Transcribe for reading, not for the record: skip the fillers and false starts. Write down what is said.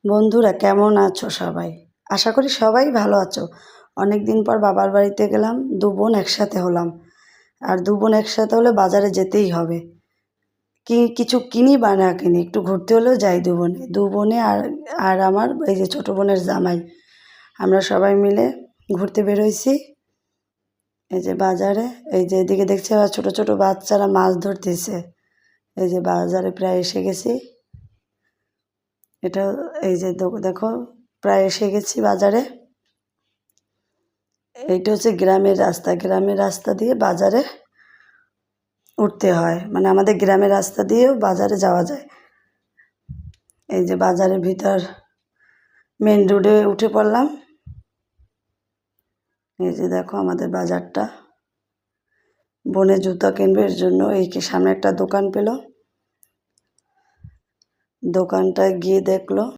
বন্ধুরা কেমন আছো সবাই? আশা করি সবাই ভালো আছো। অনেক দিন পর বাবার বাড়িতে গেলাম, দু বোন একসাথে হলাম। আর দু বোন একসাথে হলে বাজারে যেতেই হবে। কিছু কিনি বা না কিনি, একটু ঘুরতে হলেও যাই দু বোনে। আর আর আমার এই যে ছোটো বোনের জামাই, আমরা সবাই মিলে ঘুরতে বেরোইছি। এই যে বাজারে, এই যে এদিকে দেখছি আবার ছোটো ছোটো বাচ্চারা মাছ ধরতেছে। এই যে বাজারে প্রায় এসে গেছি। এটা এই যে দেখো, প্রায় এসে গেছি বাজারে। এইটা হচ্ছে গ্রামের রাস্তা দিয়ে বাজারে উঠতে হয়, মানে আমাদের গ্রামের রাস্তা দিয়েও বাজারে যাওয়া যায়। এই যে বাজারের ভিতর মেন রোডে উঠে পড়লাম। এই যে দেখো আমাদের বাজারটা। বোনের জুতা কিনবে, এর জন্য এই সামনে একটা দোকান পেল, দোকানটায় গিয়ে দেখলো